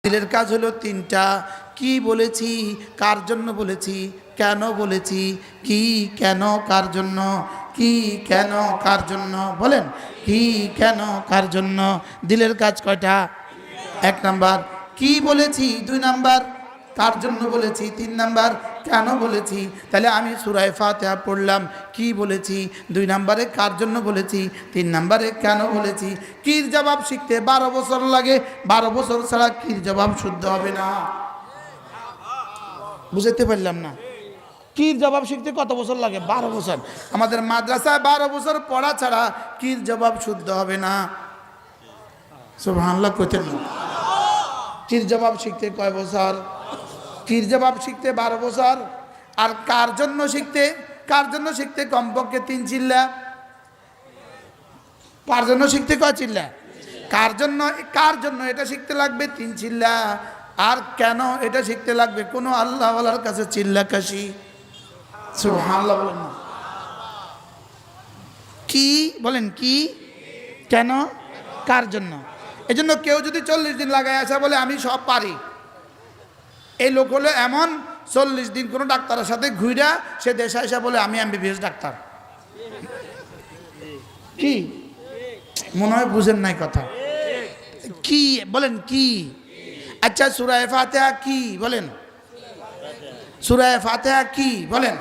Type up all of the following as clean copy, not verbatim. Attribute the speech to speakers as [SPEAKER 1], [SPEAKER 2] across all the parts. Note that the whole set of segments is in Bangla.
[SPEAKER 1] দিলের কাজ হলো তিনটা। কি বলেছি, কার জন্য বলেছি, কেন বলেছি, কি কেন কার জন্য, কি কেন কার জন্য, বলেন কি কেন কার জন্য। দিলের কাজ কয়টা? এক নাম্বার কি বলেছি, দুই নাম্বার কার জন্য বলেছি, তিন নাম্বার কেন বলেছি। তাহলে আমি সূরা ফাতিহা পড়লাম, কি বলেছি, দুই নাম্বারে কার জন্য বলেছি, তিন নাম্বারে কেন বলেছি। কির জবাব শিখতে 12 বছর লাগে, 12 বছর ছাড়া কির জবাব শুদ্ধ হবে না। বুঝতে পারলাম না? কির জবাব শিখতে কত বছর লাগে? 12 বছর। আমাদের মাদ্রাসায় 12 বছর পড়া ছাড়া কির জবাব শুদ্ধ হবে না। সুবহানাল্লাহ কইতেন না? কির জবাব শিখতে কয় বছর? কির জবাব শিখতে 12 বছর। আর কার জন্য শিখতে, কার জন্য শিখতে কমপক্ষে 3 চিল্লা। কার জন্য শিখতে কয় চিল্লা? কার জন্য, কার জন্য এটা শিখতে লাগবে 3 চিল্লা। আর কেন এটা শিখতে লাগবে কোন আল্লাহওয়ালার কাছে চিল্লা কাশি। সুবহানাল্লাহ বলেন না? কি বলেন, কি কেন কার জন্য। এজন্য কেউ যদি 40 দিন লাগায় আসা বলে আমি সব পারি, এই লোক হলো এমন 40 দিন কোনো ডাক্তারের সাথে ঘুরা সে দেশে এসে বলে আমি এমবিবিএস ডাক্তার। কি মনে হয় বুঝেন নাই কথা? কি বলেন কি? আচ্ছা সূরা ফাতিহা কি বলেন? সূরা ফাতিহা কি বলেন?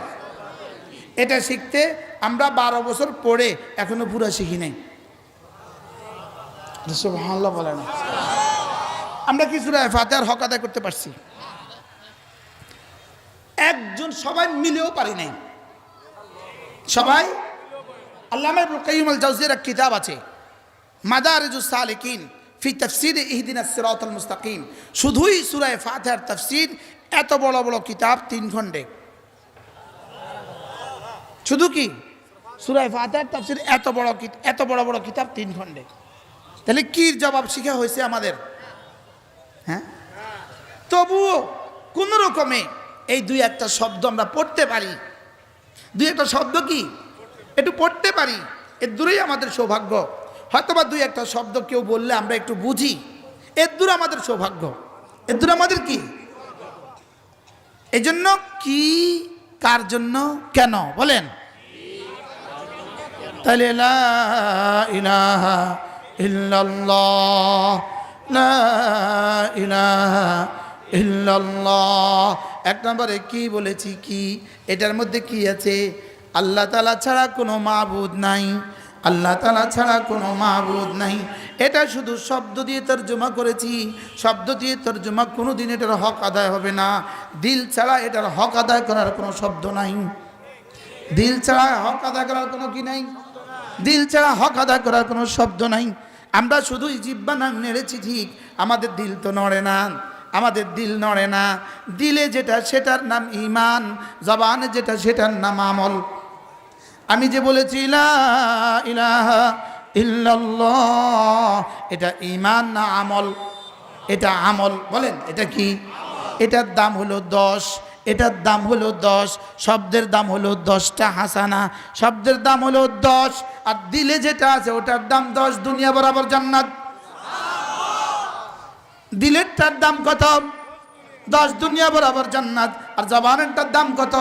[SPEAKER 1] এটা শিখতে আমরা 12 বছর পড়ে এখনো পুরা শিখি নাই। সুবহানাল্লাহ বলেন। আমরা কি সূরা ফাতিহার হক আদায় করতে পারছি? একজন সবাই মিলেও পারি নাই। সবাই। আল্লামা ইবনুল কাইয়্যিম আল জাওজির এক কিতাব আছে মাদারিজুস সালিকিন ফি তাফসীর ইহদিনাস সিরাতাল মুস্তাকিম। শুধুই সূরা ফাতিহার তাফসীর, এত বড় বড় কিতাব 3 খণ্ডে। শুধু কি সূরা ফাতিহার তাফসীর এত বড় বড় কিতাব 3 খণ্ডে। তাহলে কির জবাব শিখা হয়েছে আমাদের? হ্যাঁ, তবুও কোন রকমে এই 2-1টা শব্দ আমরা পড়তে পারি। 2-1টা শব্দ কি একটু পড়তে পারি, এর দূরেই আমাদের সৌভাগ্য। হয়তোবা 2-1টা শব্দ কেউ বললে আমরা একটু বুঝি, এর দূরে আমাদের সৌভাগ্য, এর দূরে আমাদের কি। এই জন্য কি, কার জন্য, কেন বলেন। তাহলে লা ইলাহা ইল্লাল্লাহ, লা ইলাহা ইল্লাল্লাহ। এক নম্বরে কি বলেছি, কি এটার মধ্যে কি আছে? আল্লাহ তাআলা ছাড়া কোনো মাবুদ নাই, আল্লাহ তাআলা ছাড়া কোনো মাবুদ নাই। এটা শুধু শব্দ দিয়ে তর্জমা করেছি, শব্দ দিয়ে তর্জমা কোনোদিন এটার হক আদায় হবে না। দিল ছাড়া এটার হক আদায় করার কোনো শব্দ নাই। দিল ছাড়া হক আদায় করার কোনো কি নাই? দিল ছাড়া হক আদায় করার কোনো শব্দ নাই। আমরা শুধুই জিহ্বা নাম নেড়েছি ঠিক, আমাদের দিল তো নড়ে না, আমাদের দিল নড়ে না। দিলে যেটা সেটার নাম ঈমান, জবানে যেটা সেটার নাম আমল। আমি যে বলেছি লা ইলাহা ইল্লাল্লাহ, এটা ঈমান না আমল? এটা আমল। বলেন এটা কি? এটার দাম হলো 10, এটার দাম হলো 10, শব্দের দাম হলো 10টা হাসানা, শব্দের দাম হলো 10। আর দিলে যেটা আছে ওটার দাম 10 দুনিয়া বরাবর জান্নাত। দিলেরটার দাম কত? 10 দুনিয়া বরাবর জান্নাত। আর জবানেরটার দাম কত?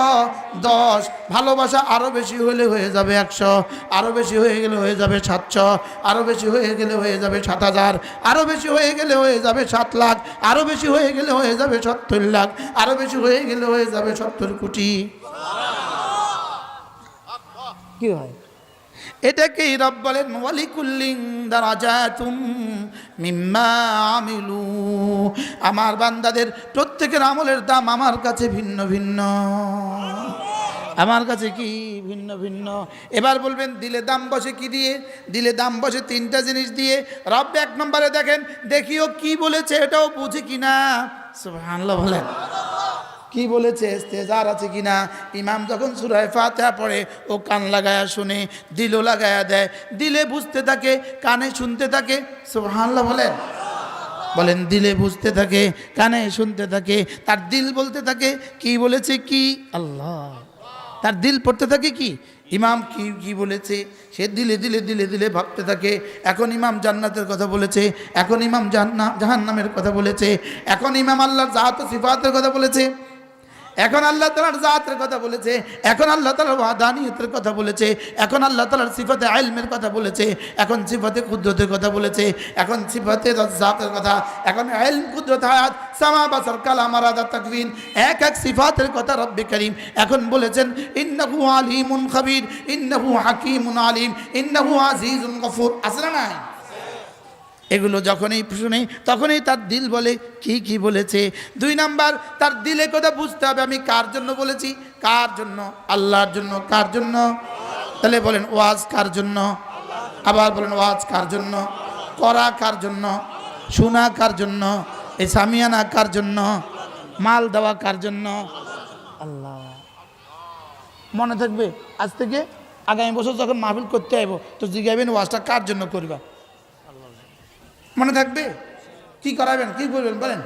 [SPEAKER 1] 10। ভালোবাসা আরো বেশি হলে হয়ে যাবে 100, আরো বেশি হয়ে গেলে হয়ে যাবে 700, আরো বেশি হয়ে গেলে হয়ে যাবে 7000, আরো বেশি হয়ে গেলে হয়ে যাবে 7 লাখ, আরো বেশি হয়ে গেলে হয়ে যাবে 70 লাখ, আরো বেশি হয়ে গেলে হয়ে যাবে 70 কোটি। কি হয়? এটাকেই রব বলেন ওয়ালিকুল্লিন দারাজাতুম মিম্মা আমিলু। আমার বান্দাদের প্রত্যেকের আমলের দাম আমার কাছে ভিন্ন ভিন্ন, আমার কাছে কি ভিন্ন ভিন্ন। এবার বলবেন দিলে দাম বসে কি দিয়ে? দিলে দাম বসে 3টা জিনিস দিয়ে। রব 1 নম্বরে দেখেন, দেখিও কি বলেছে এটাও বুঝি কিনা। সুবহানাল্লাহ বলেন। কি বলেছে, ইস্তেজার আছে কিনা। ইমাম যখন সূরা ফাতিহা পড়ে ও কান লাগায়া শুনে, দিলও লাগায়া দেয়। দিলে বুঝতে থাকে, কানে শুনতে থাকে। সুবহানাল্লাহ বলেন। বলেন দিলে বুঝতে থাকে, কানে শুনতে থাকে, তার দিল বলতে থাকে কি বলেছে কি। আল্লাহ। তার দিল পড়তে থাকে কি ইমাম কি কি বলেছে সে দিলে দিলে দিলে দিলে ভাবতে থাকে। এখন ইমাম জান্নাতের কথা বলেছে, এখন ইমাম জাহান্নামের কথা বলেছে, এখন ইমাম আল্লাহর জাত ও সিফাতের কথা বলেছে, এখন আল্লাহ তাআলার জাতের কথা বলেছে, এখন আল্লাহ তাআলার ওয়াহদানিয়তের কথা বলেছে, এখন আল্লাহ তাআলার সিফাতে ইলমের কথা বলেছে, এখন সিফাতে কুদরতের কথা বলেছে, এখন সিফাতে জাতের কথা, এখন ইলম কুদরত হায়াত সামা বাসার কালাম আরাদা তাকওয়িন এক এক সিফাতের কথা রব্বে করিম এখন বলেছেন। ইন্নাহু আলিমুন খাবীর, ইন্নাহু হাকীমুন আলিম, ইন্নাহু আজিজুন গফুর। আসলে না এগুলো যখনই শুনে তখনই তার দিল বলে কি কি বলেছে। 2 নাম্বার তার দিলে কথা বুঝতে হবে আমি কার জন্য বলেছি, কার জন্য, আল্লাহর জন্য। কার জন্য? তাহলে বলেন ওয়াজ কার জন্য, আবার বলেন ওয়াজ কার জন্য, করা কার জন্য, শোনা কার জন্য, এই সামিয়ানা কার জন্য, মাল দেওয়া কার জন্য? আল্লাহ। মনে থাকবে আজ থেকে আগামী বছর যখন মাহফিল করতে আইব তো জিজ্ঞাবেন ওয়াজটা কার জন্য করবা। মনে থাকবে কি করাবেন, কি বলবেন বলেন?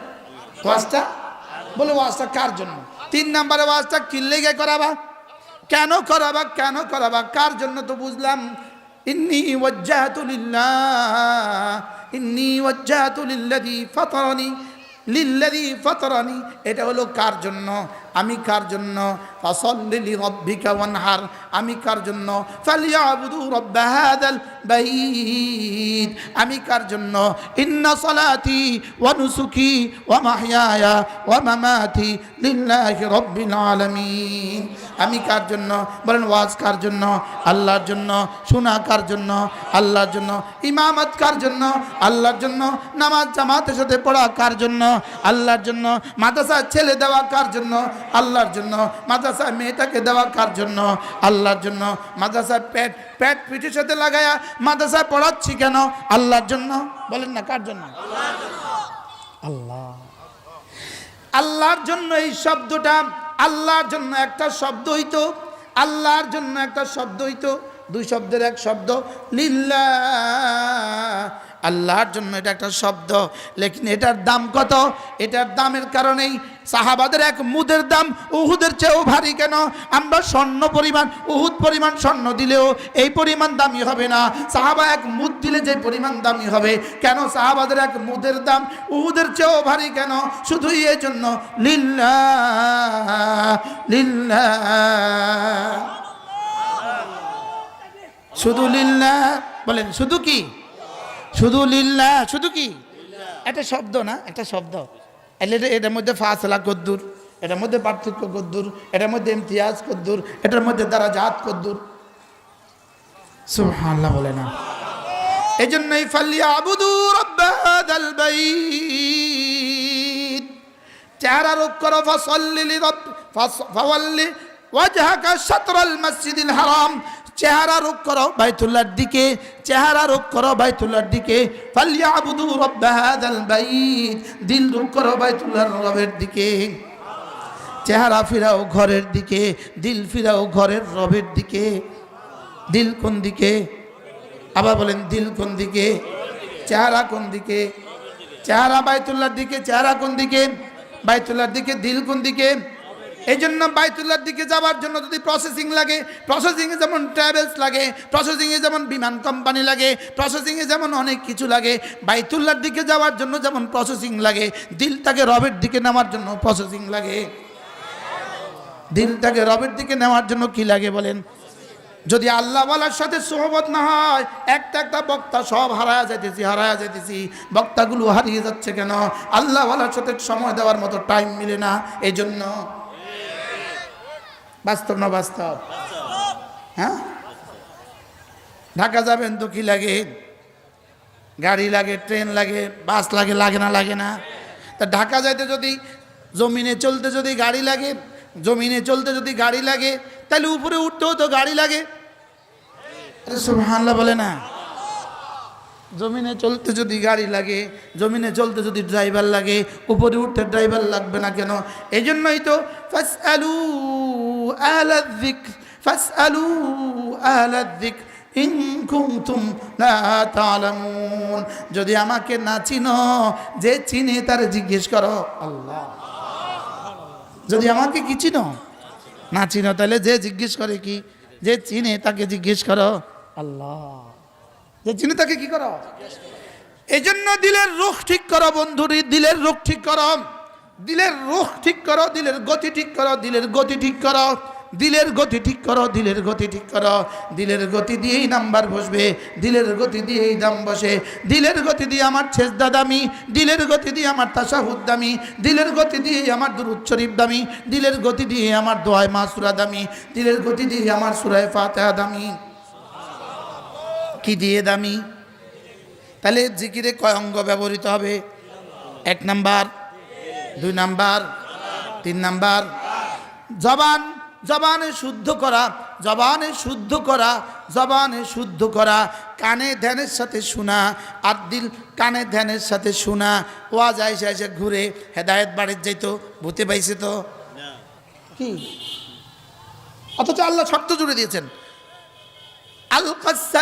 [SPEAKER 1] ওয়াজটা বলে ওয়াজটা কার জন্য। 3 নম্বরে ওয়াজটা কি লেগে করাবা, কেন করাবা, কেন করাবা, কার জন্য তো বুঝলাম। ইন্নী ওয়াজ্জাহতু লিল্লাহ, ইন্নী ওয়াজ্জাহতু লিল্লাযী ফাতারানি, এটা হলো কার জন্য, আমি কার জন্য। ফাসাল্লি লিরাব্বিকা ওয়ানহার, আমি কার জন্য। ফালিয়াবুদু রাব্ব হাযাল বাইত, আমি কার জন্য। ইন্না সালাতি ওয়া নুসুকি ওয়া মাহইয়ায়া ওয়া মামাতি লিল্লাহি রাব্বিল আলামিন, আমি কার জন্য। বলেন ওয়াজ কার জন্য? আল্লাহর জন্য। শোনা কার জন্য? আল্লাহর জন্য। ইমামত কার জন্য? আল্লাহর জন্য। নামাজ জামাতের সাথে পড়া কার জন্য? আল্লাহর জন্য। মাদ্রাসা ছেলে দেওয়া কার জন্য? আল্লাহর জন্য। মাদ্রাসা মেয়েটাকে দেওয়া কার জন্য? আল্লাহর জন্য। মাদ্রাসা পেট পিঠের সাথে লাগায়া মাদ্রাসা পড়াচ্ছি কেন? আল্লাহর জন্য। বলেন না কার জন্য? আল্লাহ। আল্লাহর জন্য এই শব্দটা, আল্লাহর জন্য একটা শব্দ হইতো, আল্লাহর জন্য একটা শব্দ হইতো, 2 শব্দের এক শব্দ লিল্লাহ। আল্লাহর জন্য এটা একটা শব্দ, লেকিন এটার দাম কত? এটার দামের কারণেই সাহাবাদের এক মুদের দাম উহুদের চেয়েও ভারী কেন? আমরা স্বর্ণ পরিমাণ, উহুদ পরিমাণ স্বর্ণ দিলেও এই পরিমাণ দামি হবে না। সাহাবা এক মুদ দিলে যে পরিমাণ দামি হবে, কেন সাহাবাদের এক মুদের দাম উহুদের চেয়েও ভারী কেন? শুধুই এই জন্য লিল্লাহ, লিল্লাহ, শুধু লিল্লাহ। বলেন শুধু কি? শুধু লিল্লাহ। শুধু কি? একটা শব্দ না, একটা শব্দ। এটার মধ্যে ফাসলা কদ্দুর, এটার মধ্যে পার্থক্য কদ্দুর, এটার মধ্যে ইমতিয়াজ কদ্দুর, এটার মধ্যে দারাজাত কদ্দুর। সুবহানাল্লাহ বলে না। এই জন্যই ফালিয়াবুদু রাব্ব হাযাল বাইত, চেহারা রূপ করো। ফাসাল্লি লিরাব্ব ফাওয়াল্লি ওয়াজহাকা শাতরাল মসজিদিল হারাম, চেহারা রূপ করো বাইতুল্লাহর দিকে, চেহারা রূপ করো বাইতুল্লাহর দিকে। ফালিয়াবুদু রাব্ব হাযাল বাইত, দিল রূপ করো বাইতুল্লাহর রবের দিকে। চেহারা ফিরাও ঘরের দিকে, দিল ফিরাও ঘরের রবের দিকে। দিল কোন দিকে? আবার বলেন দিল কোন দিকে? চেহারা কোন দিকে? চেহারা বাইতুল্লাহর দিকে। চেহারা কোন দিকে? বাইতুল্লাহর দিকে। দিল কোন দিকে? এই জন্য বাইতুল্লাহর দিকে যাওয়ার জন্য যদি প্রসেসিং লাগে, প্রসেসিংয়ে যেমন ট্রাভেলস লাগে, প্রসেসিংয়ে যেমন বিমান কোম্পানি লাগে, প্রসেসিংয়ে যেমন অনেক কিছু লাগে, বাইতুল্লাহর দিকে যাওয়ার জন্য যেমন প্রসেসিং লাগে, দিলটাকে রবের দিকে নেওয়ার জন্য প্রসেসিং লাগে। দিলটাকে রবের দিকে নেওয়ার জন্য কি লাগে বলেন? যদি আল্লাহওয়ালার সাথে সোহবত না হয়, একটা একটা বক্তা সব হারায়া যাইতেছি। বক্তাগুলো হারিয়ে যাচ্ছে কেন? আল্লাহওয়ালার সাথে সময় দেওয়ার মতো টাইম মিলে না। এই জন্য বাস্তব না বাস্তব? হ্যাঁ, ঢাকা যাবেন তো কি লাগে? গাড়ি লাগে, ট্রেন লাগে, বাস লাগে, লাগে না? লাগে না? তা ঢাকা যাইতে যদি জমিনে চলতে যদি গাড়ি লাগে, জমিনে চলতে যদি গাড়ি লাগে, তাহলে উপরে উঠতেও তো গাড়ি লাগে। আরে সুবহানাল্লাহ বলে না। জমিনে চলতে যদি গাড়ি লাগে, জমিনে চলতে যদি ড্রাইভার লাগে, উপরে উঠতে ড্রাইভার লাগবে না কেন? এই জন্যই তো ফাসআলু আহলায যিকর, ফাসআলু আহলায যিকর ইন কুনতুম লা তা'লামুন। যদি আমাকে না চিনো, যে চিনে তার জিজ্ঞেস করো। আল্লাহ। যদি আমাকে কি চিনো না চিনো, তাহলে যে জিজ্ঞেস করে কি যে চিনে তাকে জিজ্ঞেস করো আল্লাহ, যে চিনে তাকে কি করো। এই জন্য দিলের রুখ ঠিক করো বন্ধুরি, দিলের রুখ ঠিক করো, দিলের রুখ ঠিক করো, দিলের গতি ঠিক করো, দিলের গতি ঠিক করো, দিলের গতি ঠিক করো, দিলের গতি ঠিক করো। দিলের গতি দিয়েই নাম্বার বসবে, দিলের গতি দিয়েই দাম বসে। দিলের গতি দিয়ে আমার সেজদা দামি, দিলের গতি দিয়ে আমার তাশাহুদ দামি, দিলের গতি দিয়ে আমার দুরূদ শরীফ দামি, দিলের গতি দিয়ে আমার দোয়া মাসুরা দামি, দিলের গতি দিয়ে আমার সূরা ফাতিহা দামি। কি দিয়ে দামি? তাহলে জিকিরে কয় অঙ্গ ব্যবহৃত হবে? 1 নাম্বার, 2 নাম্বার, 3 নাম্বার। জবান, জবানে শুদ্ধ করা, জবানে শুদ্ধ করা, জবানে শুদ্ধ করা। কানে ধ্যানের সাথে শোনা, আর দিল কানে ধ্যানের সাথে শোনা। ওয়াজ আইসে আইসে ঘুরে হেদায়েত বাড়ির যাইতো, ভূতে পাইছে তো কি, অথচ আল্লাহ শর্ত জুড়ে দিয়েছেন আল কাসসাম